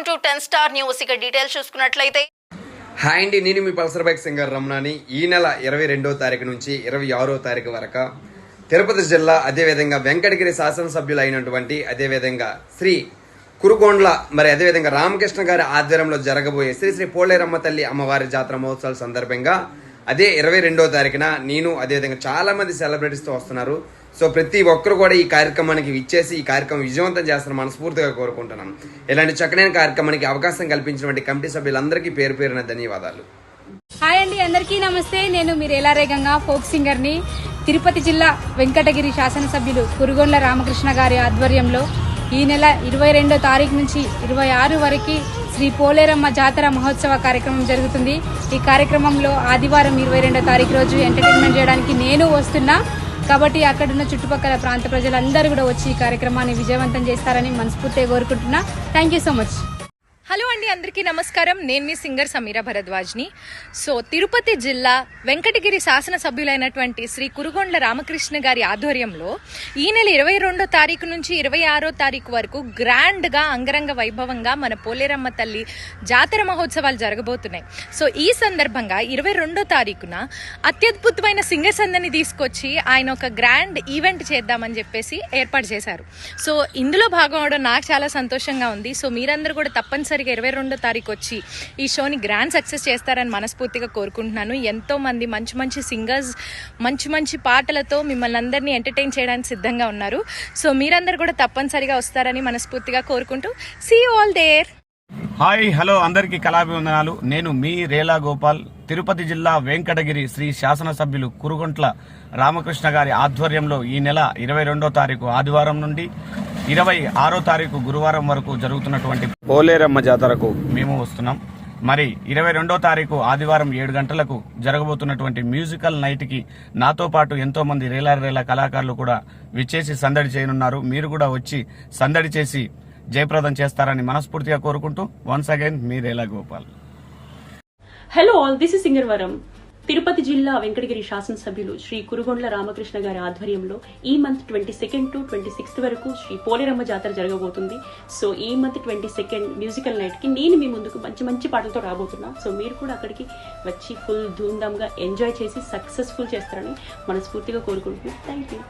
Welcome to 10 Star news. ఇక details చూసుకున్నట్లయితే hi అండి, నేను మీ పల్సర్ బైక్ సింగర్ రమణాని. ఈ నెల 22వ తారీఖు నుంచి 26వ తారీఖు వరకు తిరుపతి జిల్లా అదేవిధంగా వెంకటగిరి శాసనసభ్యులు అయినటువంటి అదేవిధంగా శ్రీ కురుగొండ్ల అదేవిధంగా రామకృష్ణ గారి ఆధ్వర్యంలో జరగబోయే శ్రీ శ్రీ పోలేరమ్మ తల్లి అమ్మవారి జాతర మహోత్సవాల సందర్భంగా అదే 22వ తారీఖున నేను అదేవిధంగా చాలా మంది సెలబ్రిటీస్తో వస్తున్నారు. సో ప్రతి ఒక్కరు కూడా ఈ కార్యక్రమానికి విచ్చేసి ఈ కార్యక్రమం విజయవంతం చేస్తారని మనస్ఫూర్తిగా కోరుకుంటున్నాను. ఇలాంటి చక్కనైన కార్యక్రమానికి అవకాశం కల్పించినటువంటి కమిటీ సభ్యులందరికీ పేరు పేరున ధన్యవాదాలు. హాయ్ అండి, అందరికీ నమస్తే. నేను మీ రేలారేగంగా ఫోక్ సింగర్ని. తిరుపతి జిల్లా వెంకటగిరి శాసనసభ్యులు కురుగొండ్ల రామకృష్ణ గారి ఆధ్వర్యంలో ఈ నెల 22వ తారీఖు నుంచి 26 వరకు శ్రీ పోలేరమ్మ జాతర మహోత్సవ కార్యక్రమం జరుగుతుంది. ఈ కార్యక్రమంలో ఆదివారం 22వ తారీఖు రోజు ఎంటర్టైన్మెంట్ చేయడానికి నేను వస్తున్నా. కాబట్టి అక్కడున్న చుట్టుపక్కల ప్రాంత ప్రజలందరూ కూడా వచ్చి ఈ కార్యక్రమాన్ని విజయవంతం చేస్తారని మనస్ఫూర్తిగా కోరుకుంటున్నా. Thank you so much. Hello అండి, అందరికీ నమస్కారం. నేను మీ సింగర్ సమీరా భరద్వాజ్ని. సో తిరుపతి జిల్లా వెంకటగిరి శాసనసభ్యులైనటువంటి శ్రీ కురుగొండ్ల రామకృష్ణ గారి ఆధ్వర్యంలో ఈ నెల 22వ తారీఖు నుంచి 26వ తారీఖు వరకు గ్రాండ్గా అంగరంగ వైభవంగా మన పోలేరమ్మ తల్లి జాతర మహోత్సవాలు జరగబోతున్నాయి. సో ఈ సందర్భంగా 22వ తారీఖున అత్యద్భుతమైన సింగర్స్ అందరినీ తీసుకొచ్చి ఆయన ఒక గ్రాండ్ ఈవెంట్ చేద్దామని చెప్పేసి ఏర్పాటు చేశారు. సో ఇందులో భాగం అవడం నాకు చాలా సంతోషంగా ఉంది. సో మీరందరూ కూడా తప్పనిసరిగా 22వ తారీఖు వచ్చి ఈ షోని గ్రాండ్ సక్సెస్ చేస్తారని మనస్ఫూర్తిగా కోరుకుంటున్నాను. ఎంతో మంది మంచి మంచి సింగర్స్ మంచి పాటలతో మిమ్మల్ని అందరినీ ఎంటర్టైన్ చేయడానికి సిద్ధంగా ఉన్నారు. సో మీరందరూ కూడా తప్పనిసరిగా వస్తారని మనస్ఫూర్తిగా కోరుకుంటూ see you all there. Hi, hello, అందరికీ కళాభివందనాలు. నేను మీ రేలా గోపాల్. తిరుపతి జిల్లా వెంకటగిరి శ్రీ శాసనసభ్యులు కురుగొంట్ల రామకృష్ణ గారి ఆధ్వర్యంలో ఈ నెల 22వ తారీఖు ఆదివారం నుండి 26వ తారీఖు గురువారం వరకు జరుగుతున్నటువంటి పోలేరమ్మ జాతరకు మేము వస్తున్నాం. మరి 22వ తారీఖు ఆదివారం 7 గంటలకు జరగబోతున్నటువంటి మ్యూజికల్ నైట్కి నాతో పాటు ఎంతో మంది రేలా కళాకారులు కూడా విచ్చేసి సందడి చేయనున్నారు. మీరు కూడా వచ్చి సందడి చేసి జయప్రదం చేస్తారని మనస్ఫూర్తిగా కోరుకుంటూ వన్స్ అగైన్ మీ Rela Gopal. Hello all, this is singer Varam. Tirupati జిల్లా వెంకటగిరి శాసనసభ్యులు శ్రీ కురుగొండ్ల రామకృష్ణ గారి ఆధ్వర్యంలో ఈ మంత్ 22 to 26 వరకు శ్రీ పోలేరమ్మ జాతర జరగబోతుంది. సో ఈ మంత్ 22 మ్యూజికల్ నైట్ కి నేను మీ ముందుకు మంచి పాటలతో రాబోతున్నా. సో మీరు కూడా అక్కడికి వచ్చి ఫుల్ ధూమ్ధామ్గా ఎంజాయ్ చేసి సక్సెస్ఫుల్ చేస్తారని మనస్ఫూర్తిగా కోరుకుంటున్నాను. Thank you.